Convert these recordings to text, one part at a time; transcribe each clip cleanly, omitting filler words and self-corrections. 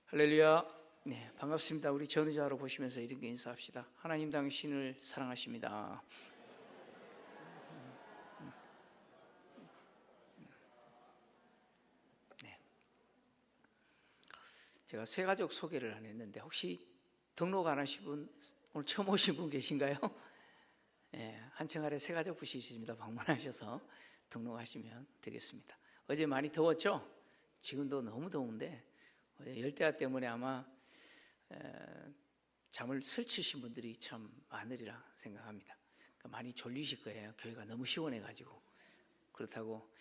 할렐루야. 네, 반갑습니다. 우리 전우자로 보시면서 이렇게 인사합시다. 하나님 당신을 사랑하십니다. 네. 제가 새 가족 소개를 안 했는데 혹시 등록 안 하신 분, 오늘 처음 오신 분 계신가요? 네, 한층 아래 새 가족 부시십니다. 방문하셔서 등록하시면 되겠습니다. 어제 많이 더웠죠? 지금도 너무 더운데 열대야 때문에 아마 잠을 설치신 분들이 참 많으리라 생각합니다. 그러니까 많이 졸리실 거예요. 교회가 너무 시원해가지고. 그렇다고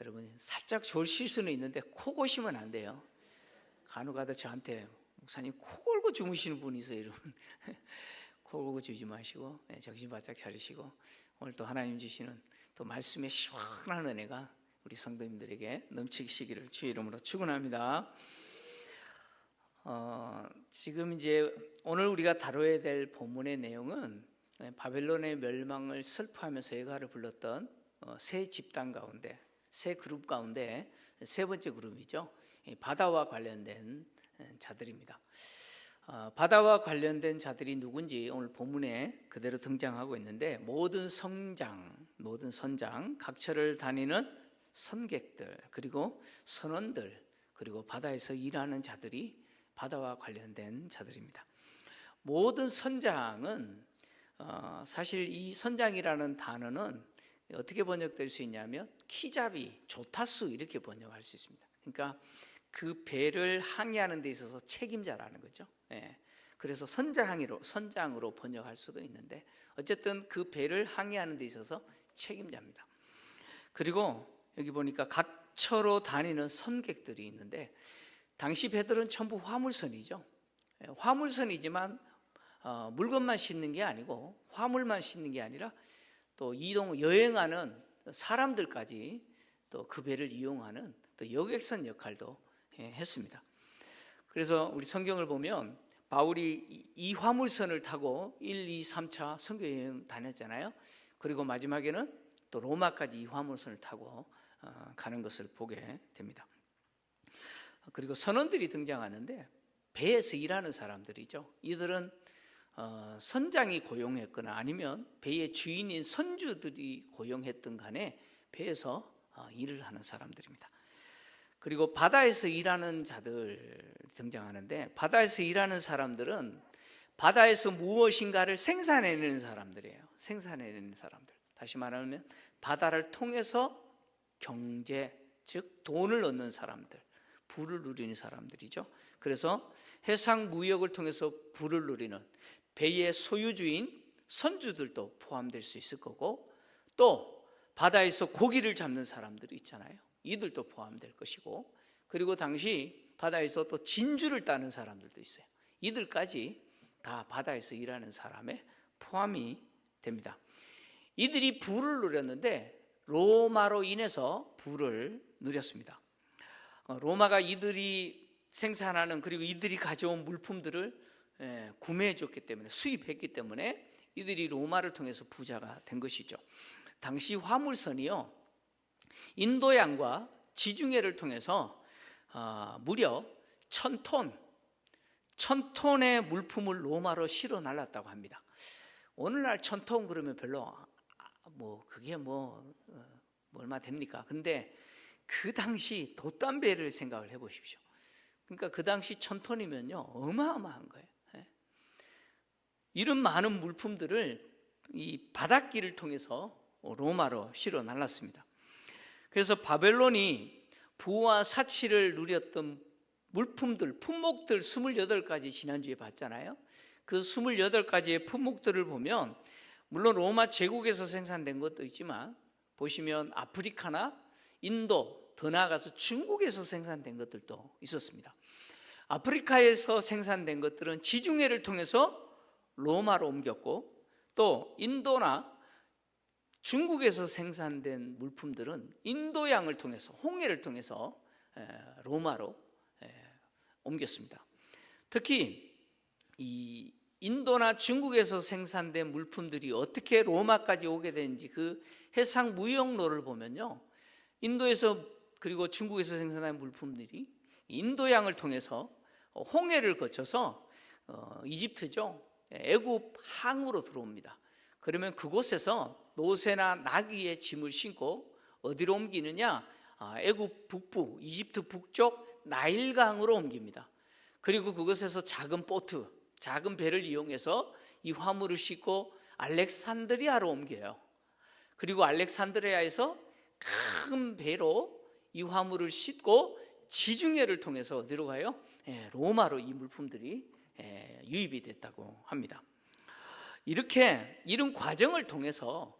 여러분 살짝 졸실 수는 있는데 코 고시면 안 돼요. 간혹가다 저한테 목사님 코 골고 주무시는 분이 있어요. 여러분 코 골고 주지 마시고 정신 바짝 차리시고 오늘 또 하나님 주시는 또 말씀의 시원한 은혜가 우리 성도님들에게 넘치시기를 주의 이름으로 축원합니다. 지금 이제 오늘 우리가 다뤄야 될 본문의 내용은 바벨론의 멸망을 슬퍼하면서 애가를 불렀던 세 집단 가운데, 세 그룹 가운데 세 번째 그룹이죠. 바다와 관련된 자들입니다. 바다와 관련된 자들이 누군지 오늘 본문에 그대로 등장하고 있는데 모든 선장, 각처를 다니는 선객들, 그리고 선원들, 그리고 바다에서 일하는 자들이 바다와 관련된 자들입니다. 모든 선장은 사실 이 선장이라는 단어는 어떻게 번역될 수 있냐면 키잡이, 조타수 이렇게 번역할 수 있습니다. 그러니까 그 배를 항해하는 데 있어서 책임자라는 거죠. 그래서 선장으로 번역할 수도 있는데 어쨌든 그 배를 항해하는 데 있어서 책임자입니다. 그리고 여기 보니까 각처로 다니는 선객들이 있는데 당시 배들은 전부 화물선이죠. 화물선이지만 물건만 싣는 게 아니고 화물만 싣는 게 아니라 또 여행하는 사람들까지 또 그 배를 이용하는 또 여객선 역할도 했습니다. 그래서 우리 성경을 보면 바울이 이 화물선을 타고 1, 2, 3차 선교 여행 다녔잖아요. 그리고 마지막에는 또 로마까지 이 화물선을 타고 가는 것을 보게 됩니다. 그리고 선원들이 등장하는데 배에서 일하는 사람들이죠. 이들은 선장이 고용했거나 아니면 배의 주인인 선주들이 고용했던 간에 배에서 일을 하는 사람들입니다. 그리고 바다에서 일하는 자들 등장하는데 바다에서 일하는 사람들은 바다에서 무엇인가를 생산해내는 사람들이에요. 생산해내는 사람들. 다시 말하면 바다를 통해서 경제, 즉 돈을 얻는 사람들, 부를 누리는 사람들이죠. 그래서 해상 무역을 통해서 부를 누리는 배의 소유주인 선주들도 포함될 수 있을 거고 또 바다에서 고기를 잡는 사람들이 있잖아요. 이들도 포함될 것이고 그리고 당시 바다에서 또 진주를 따는 사람들도 있어요. 이들까지 다 바다에서 일하는 사람에 포함이 됩니다. 이들이 부를 누렸는데 로마로 인해서 부를 누렸습니다. 로마가 이들이 생산하는 그리고 이들이 가져온 물품들을 구매해 줬기 때문에 수입했기 때문에 이들이 로마를 통해서 부자가 된 것이죠. 당시 화물선이요 인도양과 지중해를 통해서 무려 1000톤의 물품을 로마로 실어 날랐다고 합니다. 오늘날 1000톤 그러면 별로 그게 얼마 됩니까? 근데 그 당시 돛담배를 생각을 해보십시오. 그러니까 그 당시 1000톤이면요 어마어마한 거예요. 이런 많은 물품들을 이 바닷길을 통해서 로마로 실어 날랐습니다. 그래서 바벨론이 부와 사치를 누렸던 물품들, 품목들 28가지 지난주에 봤잖아요. 그 28가지의 품목들을 보면 물론 로마 제국에서 생산된 것도 있지만 보시면 아프리카나 인도, 더 나아가서 중국에서 생산된 것들도 있었습니다. 아프리카에서 생산된 것들은 지중해를 통해서 로마로 옮겼고 또 인도나 중국에서 생산된 물품들은 인도양을 통해서 홍해를 통해서 로마로 옮겼습니다. 특히 이 인도나 중국에서 생산된 물품들이 어떻게 로마까지 오게 되는지 그 해상 무역로를 보면요 인도에서 그리고 중국에서 생산한 물품들이 인도양을 통해서 홍해를 거쳐서 이집트죠, 애굽 항으로 들어옵니다. 그러면 그곳에서 노새나 나귀의 짐을 신고 어디로 옮기느냐? 애굽 북부, 이집트 북쪽 나일강으로 옮깁니다. 그리고 그곳에서 작은 보트, 작은 배를 이용해서 이 화물을 싣고 알렉산드리아로 옮겨요. 그리고 알렉산드리아에서 큰 배로 이 화물을 싣고 지중해를 통해서 어디로 가요? 로마로 이 물품들이 유입이 됐다고 합니다. 이런 과정을 통해서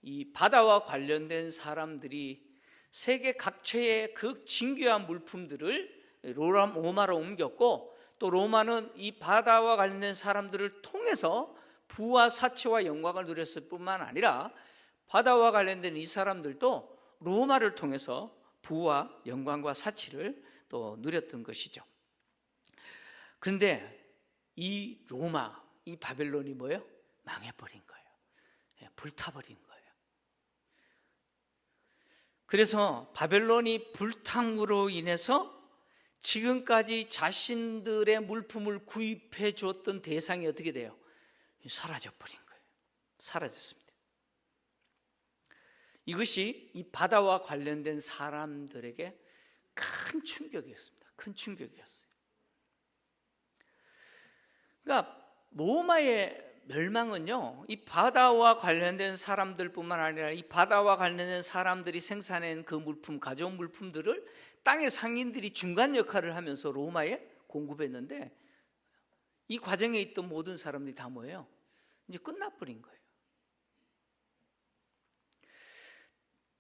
이 바다와 관련된 사람들이 세계 각처의 그 진귀한 물품들을 로마로 옮겼고, 또 로마는 이 바다와 관련된 사람들을 통해서 부와 사치와 영광을 누렸을 뿐만 아니라 바다와 관련된 이 사람들도 로마를 통해서 부와 영광과 사치를 또 누렸던 것이죠. 그런데 이 로마, 이 바벨론이 뭐예요? 망해버린 거예요. 불타버린 거예요. 그래서 바벨론이 불탕으로 인해서 지금까지 자신들의 물품을 구입해 주었던 대상이 어떻게 돼요? 사라져버린 거예요. 사라졌습니다. 이것이 이 바다와 관련된 사람들에게 큰 충격이었습니다. 큰 충격이었어요. 그러니까 로마의 멸망은요, 이 바다와 관련된 사람들뿐만 아니라 이 바다와 관련된 사람들이 생산한 그 물품, 가져온 물품들을 땅의 상인들이 중간 역할을 하면서 로마에 공급했는데, 이 과정에 있던 모든 사람들이 다 뭐예요? 이제 끝나버린 거예요.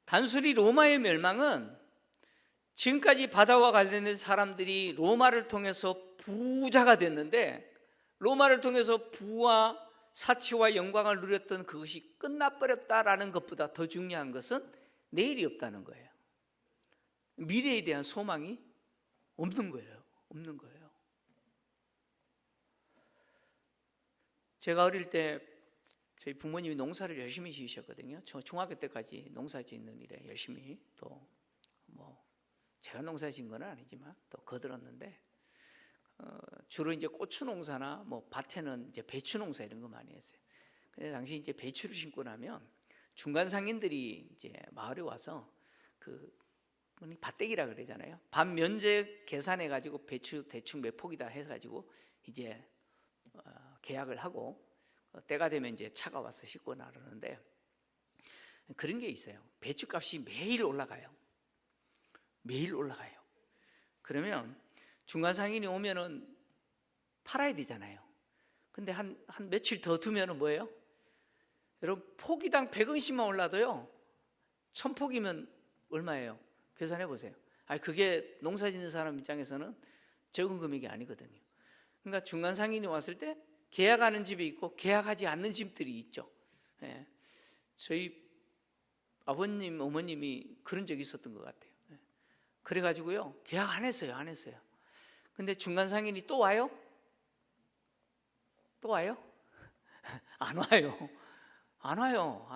단순히 로마의 멸망은 지금까지 바다와 관련된 사람들이 로마를 통해서 부자가 됐는데, 로마를 통해서 부와 사치와 영광을 누렸던 그것이 끝나버렸다라는 것보다 더 중요한 것은 내일이 없다는 거예요. 미래에 대한 소망이 없는 거예요. 없는 거예요. 제가 어릴 때 저희 부모님이 농사를 열심히 지으셨거든요. 저 중학교 때까지 농사 짓는 일에 열심히, 또 뭐 제가 농사 지은 건 아니지만 또 거들었는데, 주로 이제 고추 농사나 뭐 밭에는 이제 배추 농사 이런 거 많이 했어요. 근데 당시 이제 배추를 심고 나면 중간 상인들이 이제 마을에 와서 그 밭대기라 그러잖아요. 밭 면적 계산해 가지고 배추 대충 몇 폭이다 해 가지고 이제 계약을 하고 때가 되면 이제 차가 와서 싣고 나르는데, 그런 게 있어요. 배추값이 매일 올라가요. 매일 올라가요. 그러면 중간 상인이 오면은 팔아야 되잖아요. 근데 한 며칠 더 두면은 뭐예요? 여러분, 포기당 100원씩만 올라도요, 1000포기면 얼마예요? 계산해 보세요. 그게 농사 짓는 사람 입장에서는 적은 금액이 아니거든요. 그러니까 중간 상인이 왔을 때 계약하는 집이 있고 계약하지 않는 집들이 있죠. 저희 아버님, 어머님이 그런 적이 있었던 것 같아요. 그래가지고요, 계약 안 했어요. 근데 중간 상인이 또 와요? 또 와요? 안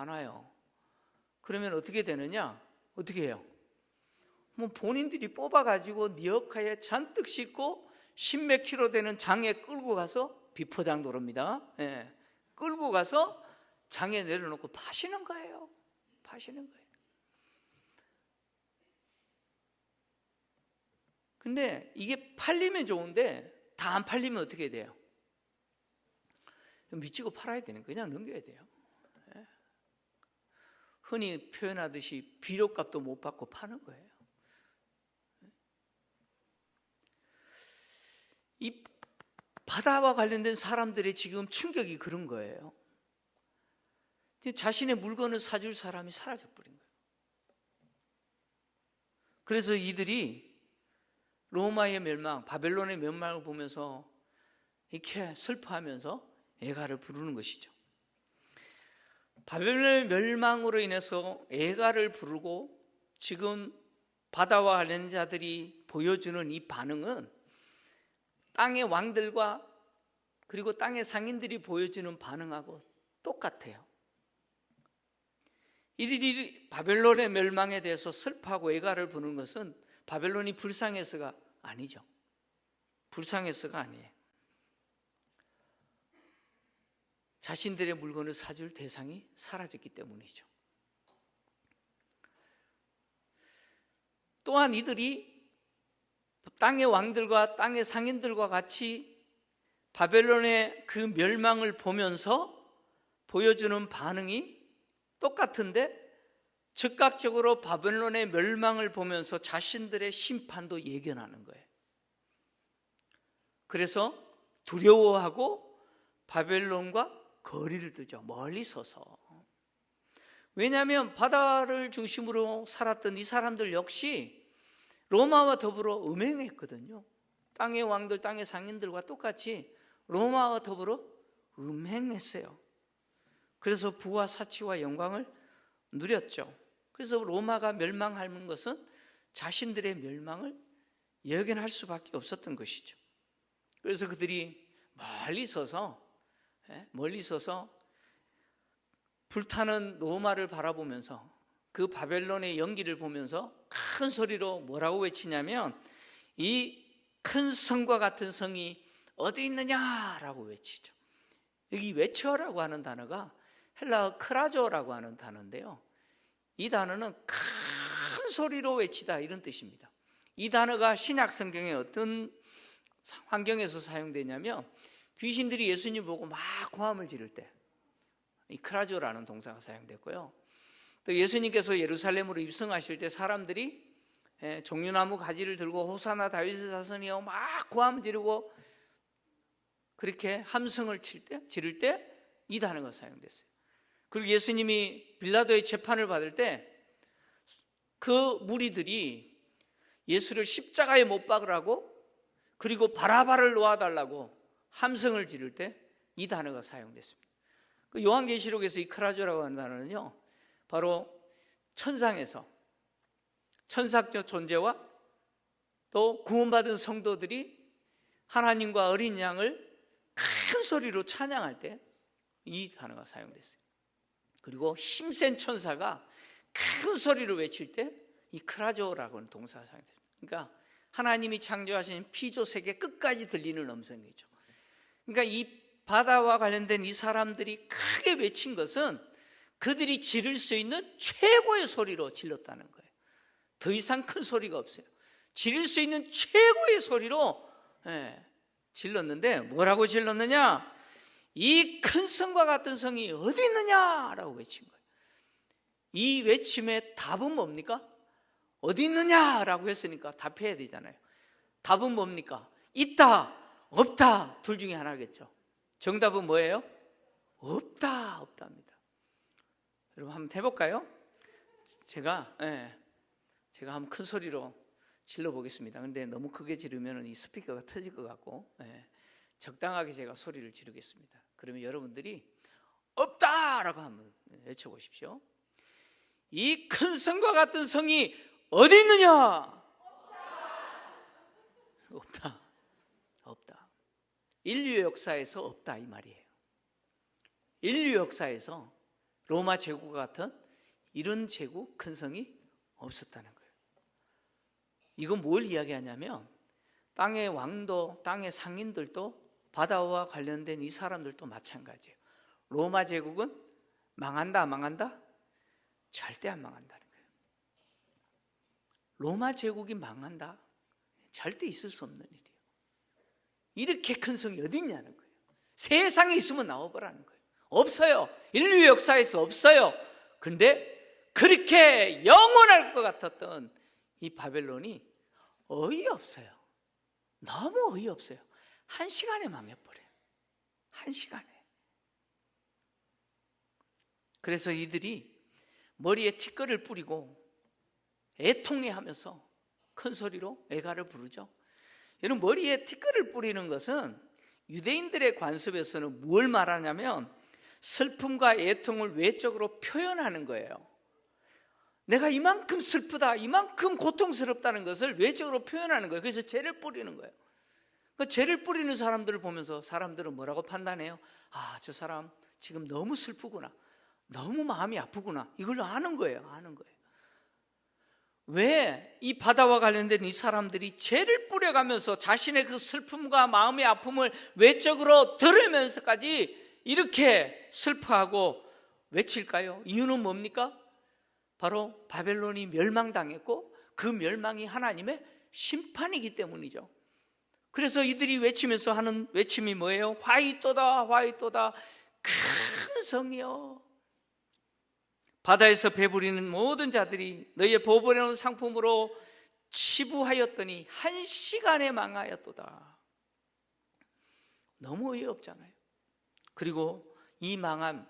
와요. 그러면 어떻게 되느냐? 어떻게 해요? 뭐 본인들이 뽑아가지고 니어카에 잔뜩 싣고 10몇 킬로 되는 장에 끌고 가서, 비포장 도로입니다. 끌고 가서 장에 내려놓고 파시는 거예요. 근데 이게 팔리면 좋은데 다 안 팔리면 어떻게 돼요? 미치고 팔아야 되는 거예요. 그냥 넘겨야 돼요. 흔히 표현하듯이 비료값도 못 받고 파는 거예요. 이 바다와 관련된 사람들의 지금 충격이 그런 거예요. 자신의 물건을 사줄 사람이 사라져버린 거예요. 그래서 이들이 로마의 멸망, 바벨론의 멸망을 보면서 이렇게 슬퍼하면서 애가를 부르는 것이죠. 바벨론의 멸망으로 인해서 애가를 부르고 지금 바다와 관련된 자들이 보여주는 이 반응은 땅의 왕들과 그리고 땅의 상인들이 보여주는 반응하고 똑같아요. 이들이 바벨론의 멸망에 대해서 슬퍼하고 애가를 부르는 것은 바벨론이 불쌍해서가 아니죠. 불쌍해서가 아니에요. 자신들의 물건을 사줄 대상이 사라졌기 때문이죠. 또한 이들이 땅의 왕들과 땅의 상인들과 같이 바벨론의 그 멸망을 보면서 보여주는 반응이 똑같은데, 즉각적으로 바벨론의 멸망을 보면서 자신들의 심판도 예견하는 거예요. 그래서 두려워하고 바벨론과 거리를 두죠. 멀리 서서. 왜냐하면 바다를 중심으로 살았던 이 사람들 역시 로마와 더불어 음행했거든요. 땅의 왕들, 땅의 상인들과 똑같이 로마와 더불어 음행했어요. 그래서 부와 사치와 영광을 누렸죠. 그래서 로마가 멸망하는 것은 자신들의 멸망을 예견할 수밖에 없었던 것이죠. 그래서 그들이 멀리 서서 불타는 로마를 바라보면서 그 바벨론의 연기를 보면서 큰 소리로 뭐라고 외치냐면, 이 큰 성과 같은 성이 어디 있느냐라고 외치죠. 여기 외쳐라고 하는 단어가 헬라어 크라조라고 하는 단어인데요, 이 단어는 큰 소리로 외치다 이런 뜻입니다. 이 단어가 신약 성경에 어떤 환경에서 사용되냐면, 귀신들이 예수님 보고 막 고함을 지를 때 이 크라조라는 동사가 사용됐고요, 또 예수님께서 예루살렘으로 입성하실 때 사람들이 종려나무 가지를 들고 호사나 다윗의 자손이여 막 고함 지르고 그렇게 함성을 지를 때 이 단어가 사용됐어요. 그리고 예수님이 빌라도의 재판을 받을 때 그 무리들이 예수를 십자가에 못 박으라고, 그리고 바라바를 놓아달라고 함성을 지를 때 이 단어가 사용됐습니다. 그 요한계시록에서 이 크라조라고 하는 단어는요, 바로 천상에서 천사적 존재와 또 구원받은 성도들이 하나님과 어린 양을 큰 소리로 찬양할 때 이 단어가 사용됐어요. 그리고 힘센 천사가 큰 소리로 외칠 때 이 크라조라고 하는 동사가 사용됐습니다. 그러니까 하나님이 창조하신 피조 세계 끝까지 들리는 음성이죠. 그러니까 이 바다와 관련된 이 사람들이 크게 외친 것은 그들이 지를 수 있는 최고의 소리로 질렀다는 거예요. 더 이상 큰 소리가 없어요. 지를 수 있는 최고의 소리로 질렀는데, 뭐라고 질렀느냐? 이 큰 성과 같은 성이 어디 있느냐라고 외친 거예요. 이 외침의 답은 뭡니까? 어디 있느냐라고 했으니까 답해야 되잖아요. 답은 뭡니까? 있다, 없다, 둘 중에 하나겠죠. 정답은 뭐예요? 없다, 없답니다. 여러분 한번 해볼까요? 제가 한번 큰 소리로 질러 보겠습니다. 근데 너무 크게 지르면 이 스피커가 터질 것 같고, 적당하게 제가 소리를 지르겠습니다. 그러면 여러분들이 없다라고 한번 외쳐보십시오. 이 큰 성과 같은 성이 어디 있느냐? 없다. 없다. 인류 역사에서 없다 이 말이에요. 인류 역사에서 로마 제국과 같은 이런 제국, 큰 성이 없었다는 거예요. 이건 뭘 이야기하냐면, 땅의 왕도, 땅의 상인들도, 바다와 관련된 이 사람들도 마찬가지예요. 로마 제국은 망한다, 안 망한다? 절대 안 망한다는 거예요. 로마 제국이 망한다? 절대 있을 수 없는 일이에요. 이렇게 큰 성이 어디 있냐는 거예요. 세상에 있으면 나와보라는 거예요. 없어요. 인류 역사에서 없어요. 근데 그렇게 영원할 것 같았던 이 바벨론이 어이없어요. 너무 어이없어요. 한 시간에 망해버려요. 한 시간에. 그래서 이들이 머리에 티끌을 뿌리고 애통해하면서 큰 소리로 애가를 부르죠. 여러분, 머리에 티끌을 뿌리는 것은 유대인들의 관습에서는 뭘 말하냐면 슬픔과 애통을 외적으로 표현하는 거예요. 내가 이만큼 슬프다, 이만큼 고통스럽다는 것을 외적으로 표현하는 거예요. 그래서 죄를 뿌리는 거예요. 그 죄를 뿌리는 사람들을 보면서 사람들은 뭐라고 판단해요? 아, 저 사람 지금 너무 슬프구나, 너무 마음이 아프구나, 이걸 아는 거예요. 아는 거예요. 왜 이 바다와 관련된 이 사람들이 죄를 뿌려가면서 자신의 그 슬픔과 마음의 아픔을 외적으로 드러면서까지 이렇게 슬퍼하고 외칠까요? 이유는 뭡니까? 바로 바벨론이 멸망당했고 그 멸망이 하나님의 심판이기 때문이죠. 그래서 이들이 외치면서 하는 외침이 뭐예요? 화이또다 화이또다 큰 성이여, 바다에서 배부리는 모든 자들이 너희의 보배로운 상품으로 치부하였더니 한 시간에 망하였도다. 너무 어이없잖아요. 그리고 이 망함,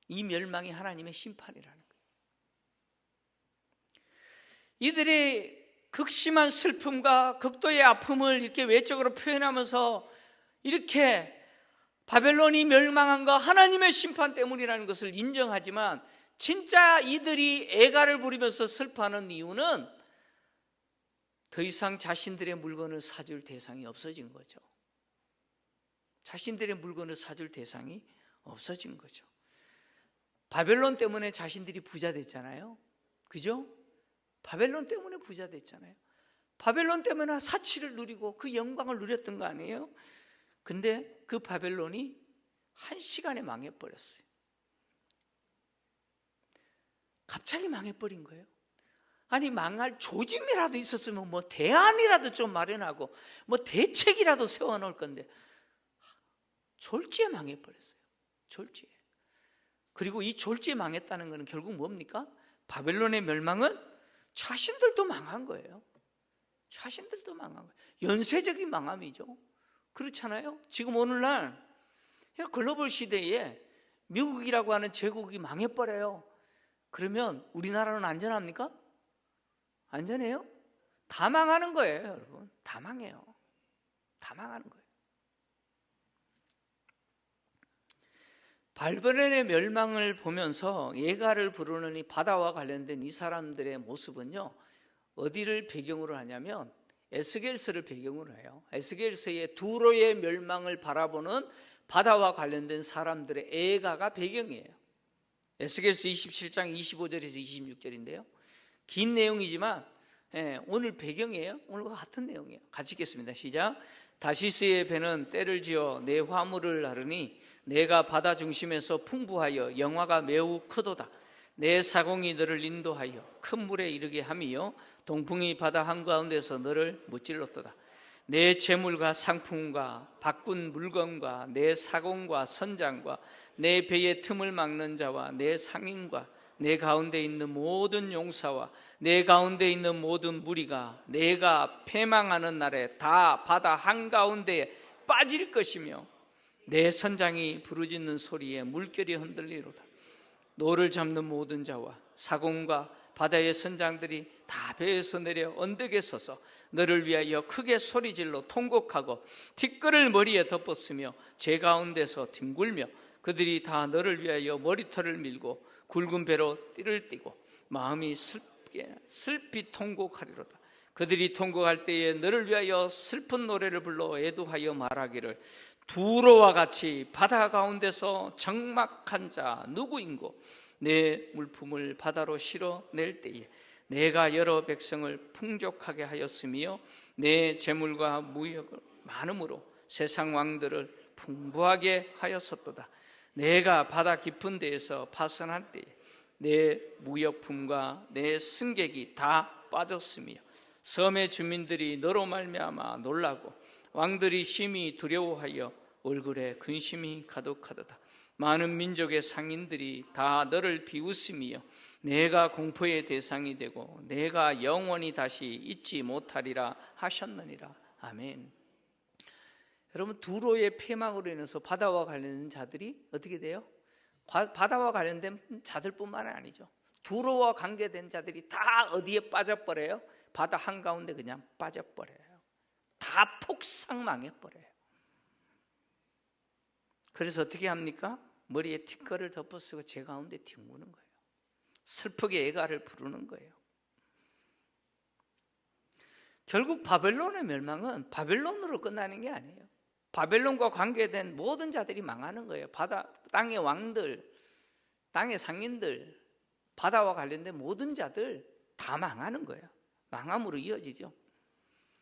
이 멸망이 하나님의 심판이라는 거예요. 이들의 극심한 슬픔과 극도의 아픔을 이렇게 외적으로 표현하면서 이렇게 바벨론이 멸망한 거 하나님의 심판 때문이라는 것을 인정하지만, 진짜 이들이 애가를 부리면서 슬퍼하는 이유는 더 이상 자신들의 물건을 사줄 대상이 없어진 거죠. 자신들의 물건을 사줄 대상이 없어진 거죠. 바벨론 때문에 자신들이 부자 됐잖아요. 그죠? 바벨론 때문에 부자 됐잖아요. 바벨론 때문에 사치를 누리고 그 영광을 누렸던 거 아니에요? 근데 그 바벨론이 한 시간에 망해버렸어요. 갑자기 망해버린 거예요. 아니, 망할 조짐이라도 있었으면 뭐 대안이라도 좀 마련하고 뭐 대책이라도 세워놓을 건데 졸지에 망해버렸어요. 졸지에. 그리고 이 졸지에 망했다는 것은 결국 뭡니까? 바벨론의 멸망은 자신들도 망한 거예요. 자신들도 망한 거예요. 연쇄적인 망함이죠. 그렇잖아요. 지금 오늘날 글로벌 시대에 미국이라고 하는 제국이 망해버려요. 그러면 우리나라는 안전합니까? 안전해요? 다 망하는 거예요, 여러분. 다 망해요. 다 망하는 거예요. 바벨론의 멸망을 보면서 예가를 부르는 이 바다와 관련된 이 사람들의 모습은요, 어디를 배경으로 하냐면 에스겔서를 배경으로 해요. 에스겔서의 두로의 멸망을 바라보는 바다와 관련된 사람들의 예가가 배경이에요. 에스겔서 27장 25절에서 26절인데요. 긴 내용이지만 오늘 배경이에요. 오늘과 같은 내용이에요. 같이 읽겠습니다. 시작. 다시스의 배는 때를 지어 내 화물을 나르니 내가 바다 중심에서 풍부하여 영화가 매우 크도다. 내 사공이 너를 인도하여 큰 물에 이르게 함이요 동풍이 바다 한가운데서 너를 무찔렀도다. 내 재물과 상품과 바꾼 물건과 내 사공과 선장과 내 배의 틈을 막는 자와 내 상인과 내 가운데 있는 모든 용사와 내 가운데 있는 모든 무리가 내가 패망하는 날에 다 바다 한가운데에 빠질 것이며 내 선장이 부르짖는 소리에 물결이 흔들리로다. 노를 잡는 모든 자와 사공과 바다의 선장들이 다 배에서 내려 언덕에 서서 너를 위하여 크게 소리질러 통곡하고 티끌을 머리에 덮었으며 제 가운데서 뒹굴며 그들이 다 너를 위하여 머리털을 밀고 굵은 배로 띠를 띠고 마음이 슬피 통곡하리로다. 그들이 통곡할 때에 너를 위하여 슬픈 노래를 불러 애도하여 말하기를 두로와 같이 바다 가운데서 적막한 자 누구인고 내 물품을 바다로 실어낼 때에 내가 여러 백성을 풍족하게 하였으며 내 재물과 무역을 많음으로 세상 왕들을 풍부하게 하였었도다. 내가 바다 깊은 데에서 파선할 때에 내 무역품과 내 승객이 다 빠졌으며 섬의 주민들이 너로 말미암아 놀라고 왕들이 심히 두려워하여 얼굴에 근심이 가득하도다. 많은 민족의 상인들이 다 너를 비웃으며 내가 공포의 대상이 되고 내가 영원히 다시 잊지 못하리라 하셨느니라. 아멘. 여러분, 두로의 폐망으로 인해서 바다와 관련된 자들이 어떻게 돼요? 바다와 관련된 자들뿐만 아니죠. 두로와 관계된 자들이 다 어디에 빠져버려요? 바다 한가운데 그냥 빠져버려요. 다 폭삭 망해버려요. 그래서 어떻게 합니까? 머리에 티끌을 덮어쓰고 제 가운데 뒹구는 거예요. 슬프게 애가를 부르는 거예요. 결국 바벨론의 멸망은 바벨론으로 끝나는 게 아니에요. 바벨론과 관계된 모든 자들이 망하는 거예요. 땅의 왕들, 땅의 상인들, 바다와 관련된 모든 자들 다 망하는 거예요. 망함으로 이어지죠.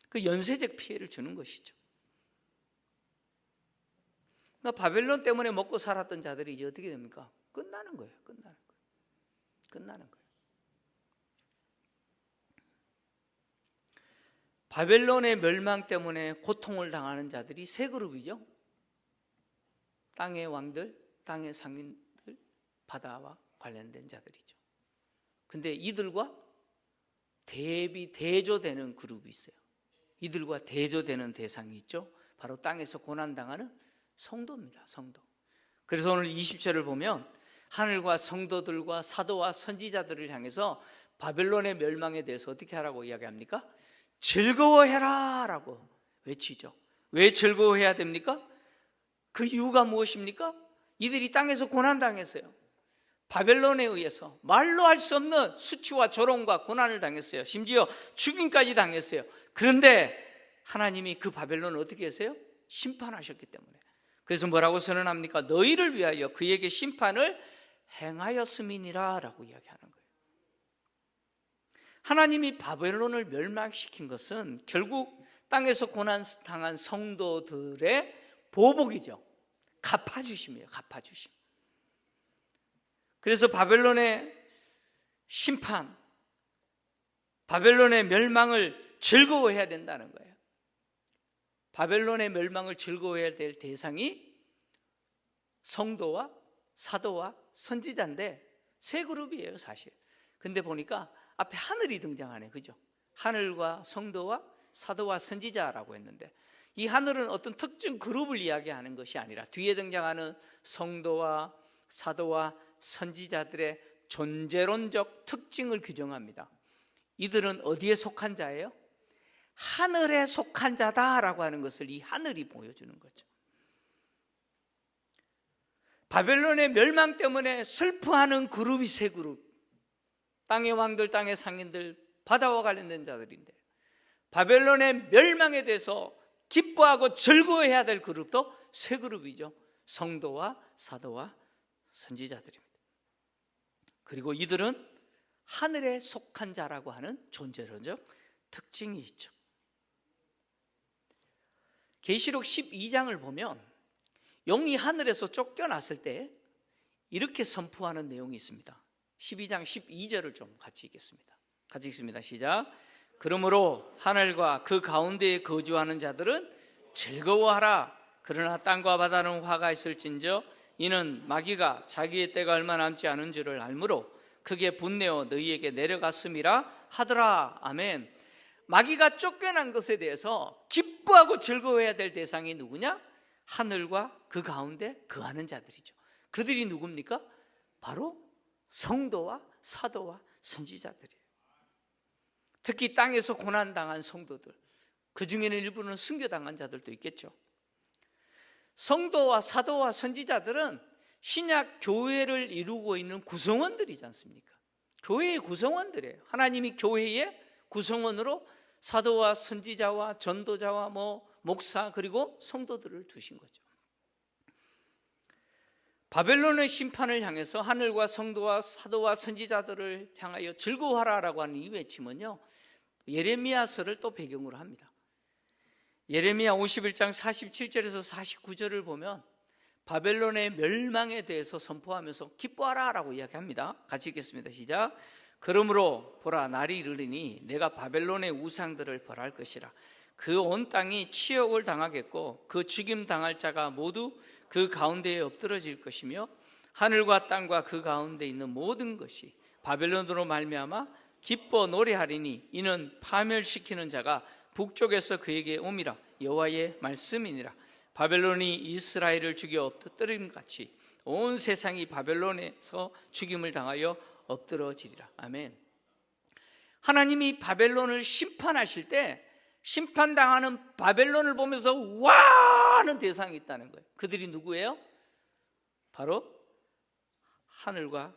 그 연쇄적 피해를 주는 것이죠. 그러니까 바벨론 때문에 먹고 살았던 자들이 이제 어떻게 됩니까? 끝나는 거예요. 끝나는 거예요. 바벨론의 멸망 때문에 고통을 당하는 자들이 세 그룹이죠. 땅의 왕들, 땅의 상인들, 바다와 관련된 자들이죠. 근데 이들과 대조되는 그룹이 있어요. 이들과 대조되는 대상이 있죠. 바로 땅에서 고난당하는 성도입니다. 성도. 그래서 오늘 20절을 보면 하늘과 성도들과 사도와 선지자들을 향해서 바벨론의 멸망에 대해서 어떻게 하라고 이야기합니까? 즐거워해라 라고 외치죠. 왜 즐거워해야 됩니까? 그 이유가 무엇입니까? 이들이 땅에서 고난당했어요. 바벨론에 의해서 말로 할 수 없는 수치와 조롱과 고난을 당했어요. 심지어 죽임까지 당했어요. 그런데 하나님이 그 바벨론을 어떻게 했어요? 심판하셨기 때문에. 그래서 뭐라고 선언합니까? 너희를 위하여 그에게 심판을 행하였음이니라 라고 이야기하는 거예요. 하나님이 바벨론을 멸망시킨 것은 결국 땅에서 고난당한 성도들의 보복이죠. 갚아주심이에요. 갚아주심. 그래서 바벨론의 심판, 바벨론의 멸망을 즐거워해야 된다는 거예요. 바벨론의 멸망을 즐거워해야 될 대상이 성도와 사도와 선지자인데 세 그룹이에요, 사실. 근데 보니까 앞에 하늘이 등장하네, 그죠? 하늘과 성도와 사도와 선지자라고 했는데 이 하늘은 어떤 특정 그룹을 이야기하는 것이 아니라 뒤에 등장하는 성도와 사도와 선지자들의 존재론적 특징을 규정합니다. 이들은 어디에 속한 자예요? 하늘에 속한 자다라고 하는 것을 이 하늘이 보여주는 거죠. 바벨론의 멸망 때문에 슬퍼하는 그룹이 세 그룹. 땅의 왕들, 땅의 상인들, 바다와 관련된 자들인데 바벨론의 멸망에 대해서 기뻐하고 즐거워해야 될 그룹도 세 그룹이죠. 성도와 사도와 선지자들입니다. 그리고 이들은 하늘에 속한 자라고 하는 존재론적 특징이 있죠. 계시록 12장을 보면 용이 하늘에서 쫓겨났을 때 이렇게 선포하는 내용이 있습니다. 12장 12절을 좀 같이 읽겠습니다. 같이 읽습니다. 시작. 그러므로 하늘과 그 가운데에 거주하는 자들은 즐거워하라. 그러나 땅과 바다는 화가 있을진저 이는 마귀가 자기의 때가 얼마 남지 않은 줄을 알므로 크게 분내어 너희에게 내려갔음이라 하더라. 아멘. 마귀가 쫓겨난 것에 대해서 기뻐하고 즐거워해야 될 대상이 누구냐? 하늘과 그 가운데 거하는 자들이죠. 그들이 누굽니까? 바로 성도와 사도와 선지자들이에요. 특히 땅에서 고난당한 성도들, 그 중에는 일부는 순교당한 자들도 있겠죠. 성도와 사도와 선지자들은 신약 교회를 이루고 있는 구성원들이지 않습니까? 교회의 구성원들이에요. 하나님이 교회의 구성원으로 사도와 선지자와 전도자와 목사 그리고 성도들을 두신 거죠. 바벨론의 심판을 향해서 하늘과 성도와 사도와 선지자들을 향하여 즐거워하라라고 하는 이 외침은요, 예레미야서를 또 배경으로 합니다. 예레미야 51장 47절에서 49절을 보면 바벨론의 멸망에 대해서 선포하면서 기뻐하라라고 이야기합니다. 같이 읽겠습니다. 시작. 그러므로 보라, 날이 이르리니 내가 바벨론의 우상들을 벌할 것이라. 그 온 땅이 치욕을 당하겠고 그 죽임 당할 자가 모두 그 가운데에 엎드러질 것이며 하늘과 땅과 그 가운데 있는 모든 것이 바벨론으로 말미암아 기뻐 노래하리니 이는 파멸시키는 자가 북쪽에서 그에게 옴이라. 여호와의 말씀이니라. 바벨론이 이스라엘을 죽여 엎드림같이 온 세상이 바벨론에서 죽임을 당하여 엎드러지리라. 아멘. 하나님이 바벨론을 심판하실 때 심판당하는 바벨론을 보면서 와 하는 대상이 있다는 거예요. 그들이 누구예요? 바로 하늘과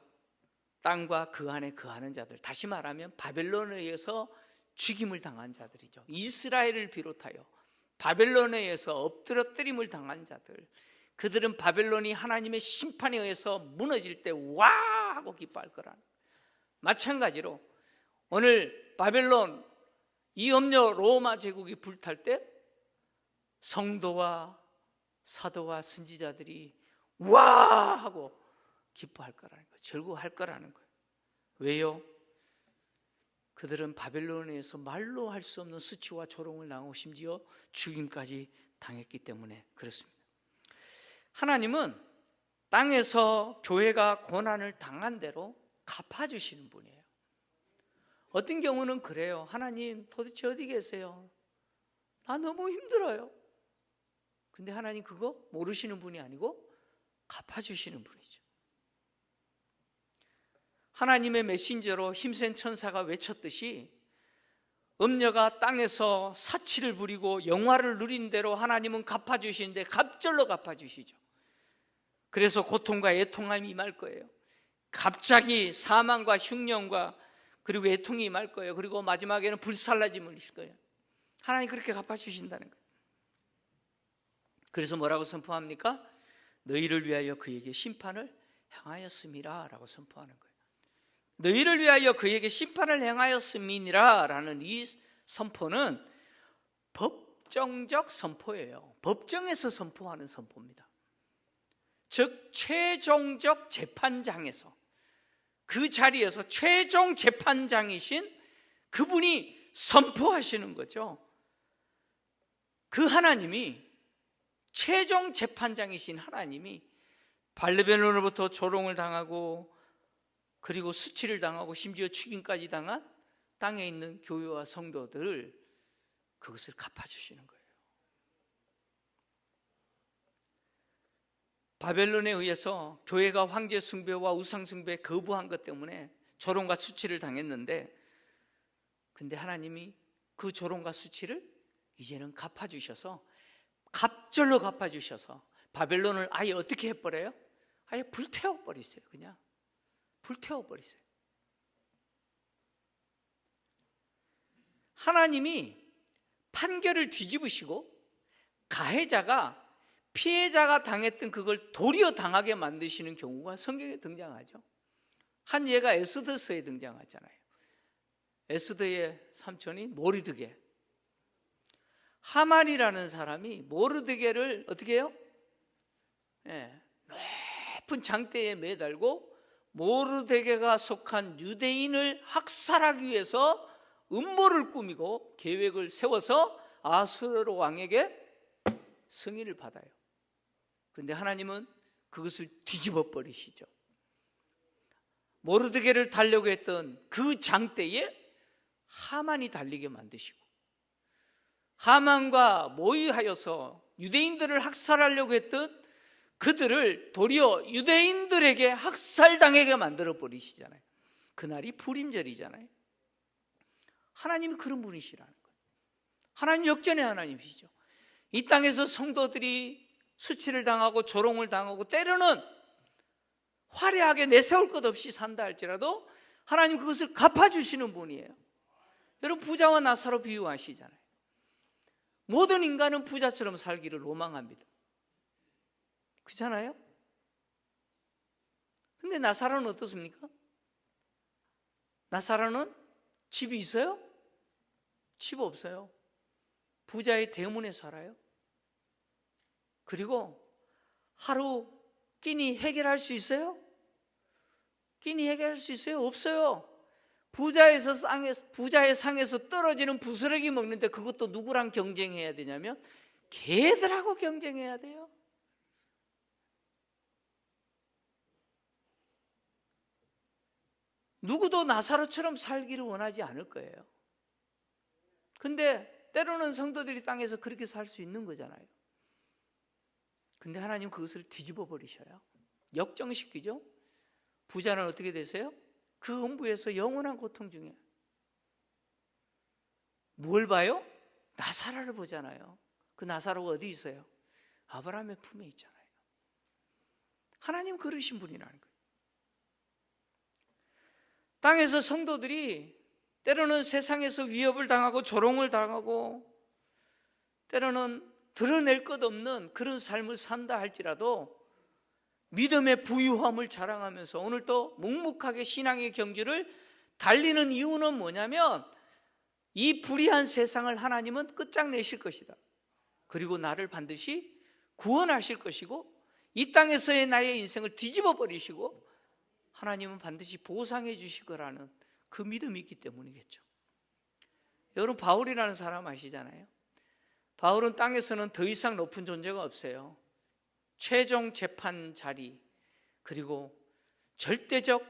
땅과 그 안에 거하는 자들, 다시 말하면 바벨론에 의해서 죽임을 당한 자들이죠. 이스라엘을 비롯하여 바벨론에 의해서 엎드러뜨림을 당한 자들, 그들은 바벨론이 하나님의 심판에 의해서 무너질 때 와 하고 기뻐할 거라는. 마찬가지로 오늘 바벨론 이 염려 로마 제국이 불탈 때 성도와 사도와 선지자들이 와 하고 기뻐할 거라는 거예요. 즐거워할 거라는 거예요. 왜요? 그들은 바벨론에서 말로 할 수 없는 수치와 조롱을 당하고 심지어 죽임까지 당했기 때문에 그렇습니다. 하나님은 땅에서 교회가 고난을 당한 대로 갚아주시는 분이에요. 어떤 경우는 그래요. 하나님 도대체 어디 계세요? 나 너무 힘들어요. 근데 하나님 그거 모르시는 분이 아니고 갚아주시는 분이죠. 하나님의 메신저로 힘센 천사가 외쳤듯이 음녀가 땅에서 사치를 부리고 영화를 누린 대로 하나님은 갚아주시는데 갑절로 갚아주시죠. 그래서 고통과 애통함이 임할 거예요. 갑자기 사망과 흉년과 그리고 애통이 임할 거예요. 그리고 마지막에는 불살라짐을 있을 거예요. 하나님 그렇게 갚아주신다는 거예요. 그래서 뭐라고 선포합니까? 너희를 위하여 그에게 심판을 행하였음이라 라고 선포하는 거예요. 너희를 위하여 그에게 심판을 행하였음이니라 라는 이 선포는 법정적 선포예요. 법정에서 선포하는 선포입니다. 즉 최종적 재판장에서, 그 자리에서 최종 재판장이신 그분이 선포하시는 거죠. 그 하나님이, 최종 재판장이신 하나님이 바벨론으로부터 조롱을 당하고 그리고 수치를 당하고 심지어 죽임까지 당한 땅에 있는 교회와 성도들을 그것을 갚아주시는 거예요. 바벨론에 의해서 교회가 황제 숭배와 우상 숭배에 거부한 것 때문에 조롱과 수치를 당했는데, 근데 하나님이 그 조롱과 수치를 이제는 갚아주셔서, 갑절로 갚아주셔서 바벨론을 아예 어떻게 해버려요? 아예 불태워버리세요. 그냥 불태워버리세요. 하나님이 판결을 뒤집으시고 가해자가 피해자가 당했던 그걸 도리어 당하게 만드시는 경우가 성경에 등장하죠. 한 예가 에스더서에 등장하잖아요. 에스더의 삼촌인 모르드게, 하만이라는 사람이 모르드게를 어떻게 해요? 높은 장대에 매달고 모르드게가 속한 유대인을 학살하기 위해서 음모를 꾸미고 계획을 세워서 아수르 왕에게 승인을 받아요. 그런데 하나님은 그것을 뒤집어 버리시죠. 모르드게를 달려고 했던 그 장대에 하만이 달리게 만드시고, 하만과 모의하여서 유대인들을 학살하려고 했던 그들을 도리어 유대인들에게 학살당하게 만들어 버리시잖아요. 그날이 불임절이잖아요. 하나님이 그런 분이시라는 거예요. 하나님 역전의 하나님이시죠. 이 땅에서 성도들이 수치를 당하고 조롱을 당하고 때로는 화려하게 내세울 것 없이 산다 할지라도 하나님 그것을 갚아주시는 분이에요. 여러분, 부자와 나사로 비유하시잖아요. 모든 인간은 부자처럼 살기를 로망합니다. 그렇잖아요? 근데 나사로는 어떻습니까? 나사로는 집이 있어요? 집 없어요. 부자의 대문에 살아요. 그리고 하루 끼니 해결할 수 있어요? 끼니 해결할 수 있어요? 없어요. 부자의 상에서 떨어지는 부스러기 먹는데 그것도 누구랑 경쟁해야 되냐면 개들하고 경쟁해야 돼요. 누구도 나사로처럼 살기를 원하지 않을 거예요. 근데 때로는 성도들이 땅에서 그렇게 살 수 있는 거잖아요. 근데 하나님 그것을 뒤집어 버리셔요. 역정시키죠. 부자는 어떻게 되세요? 그 음부에서 영원한 고통 중에 뭘 봐요? 나사로를 보잖아요. 그 나사로가 어디 있어요? 아브라함의 품에 있잖아요. 하나님 그러신 분이라는 거예요. 땅에서 성도들이 때로는 세상에서 위협을 당하고 조롱을 당하고 때로는 드러낼 것 없는 그런 삶을 산다 할지라도 믿음의 부유함을 자랑하면서 오늘도 묵묵하게 신앙의 경주를 달리는 이유는 뭐냐면 이 불의한 세상을 하나님은 끝장내실 것이다. 그리고 나를 반드시 구원하실 것이고 이 땅에서의 나의 인생을 뒤집어 버리시고 하나님은 반드시 보상해 주실 거라는 그 믿음이 있기 때문이겠죠. 여러분, 바울이라는 사람 아시잖아요. 바울은 땅에서는 더 이상 높은 존재가 없어요. 최종 재판 자리, 그리고 절대적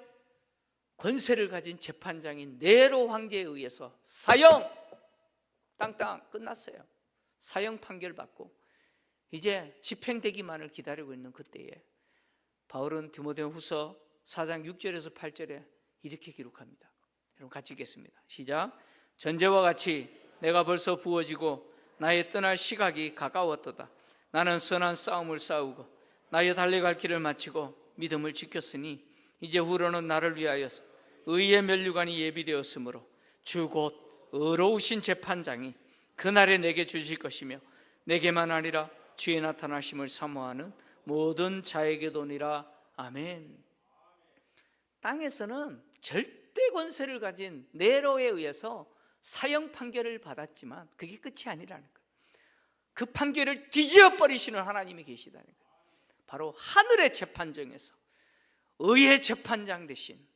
권세를 가진 재판장인 네로 황제에 의해서 사형! 땅땅 끝났어요. 사형 판결 받고 이제 집행되기만을 기다리고 있는 그때에 바울은 디모데후서 4장 6절에서 8절에 이렇게 기록합니다. 여러분 같이 읽겠습니다. 시작. 전제와 같이 내가 벌써 부어지고 나의 떠날 시각이 가까웠도다. 나는 선한 싸움을 싸우고 나의 달려갈 길을 마치고 믿음을 지켰으니 이제 후로는 나를 위하여서 의의 면류관이 예비되었으므로 주 곧 의로우신 재판장이 그날에 내게 주실 것이며 내게만 아니라 주의 나타나심을 사모하는 모든 자에게도니라. 아멘. 땅에서는 절대 권세를 가진 네로에 의해서 사형 판결을 받았지만 그게 끝이 아니라는 거예요. 그 판결을 뒤집어버리시는 하나님이 계시다는 거예요. 바로 하늘의 재판정에서 의의 재판장 되신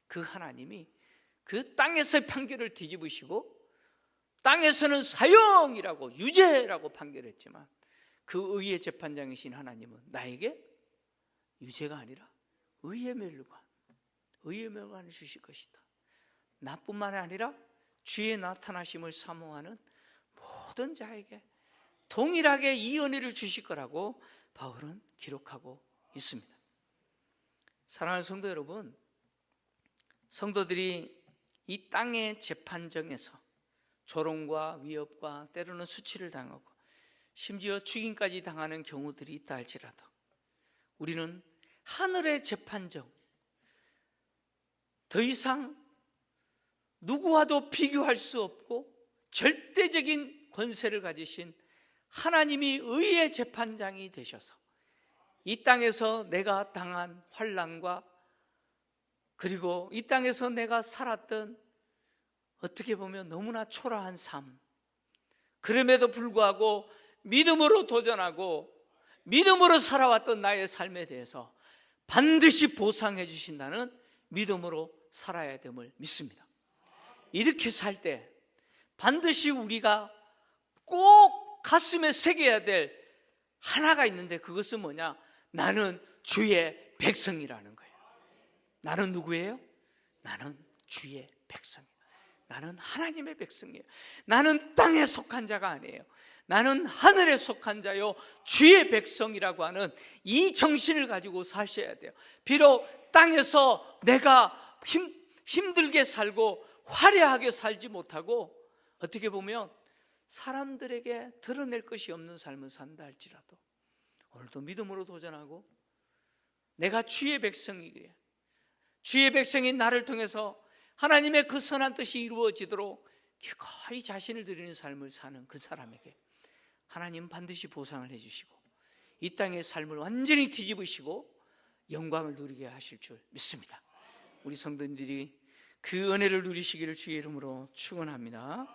그 하나님이 그 땅에서의 판결을 뒤집으시고 땅에서는 사형이라고 유죄라고 판결했지만 그 의의 재판장이신 하나님은 나에게 유죄가 아니라 의의 멸류관을 주실 것이다. 나뿐만 아니라 주의 나타나심을 사모하는 모든 자에게 동일하게 이 은혜를 주실 거라고 바울은 기록하고 있습니다. 사랑하는 성도 여러분, 성도들이 이 땅의 재판정에서 조롱과 위협과 때로는 수치를 당하고 심지어 죽임까지 당하는 경우들이 있다 할지라도 우리는 하늘의 재판정, 더 이상 누구와도 비교할 수 없고 절대적인 권세를 가지신 하나님이 의의 재판장이 되셔서 이 땅에서 내가 당한 환난과 그리고 이 땅에서 내가 살았던 어떻게 보면 너무나 초라한 삶, 그럼에도 불구하고 믿음으로 도전하고 믿음으로 살아왔던 나의 삶에 대해서 반드시 보상해 주신다는 믿음으로 살아야 됨을 믿습니다. 이렇게 살 때 반드시 우리가 꼭 가슴에 새겨야 될 하나가 있는데 그것은 뭐냐? 나는 주의 백성이라는 거예요. 나는 누구예요? 나는 주의 백성이에요. 나는 하나님의 백성이에요. 나는 땅에 속한 자가 아니에요. 나는 하늘에 속한 자요 주의 백성이라고 하는 이 정신을 가지고 사셔야 돼요. 비록 땅에서 내가 힘들게 살고 화려하게 살지 못하고 어떻게 보면 사람들에게 드러낼 것이 없는 삶을 산다 할지라도 오늘도 믿음으로 도전하고 내가 주의 백성이기에 주의 백성인 나를 통해서 하나님의 그 선한 뜻이 이루어지도록 기꺼이 자신을 드리는 삶을 사는 그 사람에게 하나님은 반드시 보상을 해주시고 이 땅의 삶을 완전히 뒤집으시고 영광을 누리게 하실 줄 믿습니다. 우리 성도님들이 그 은혜를 누리시기를 주의 이름으로 축원합니다.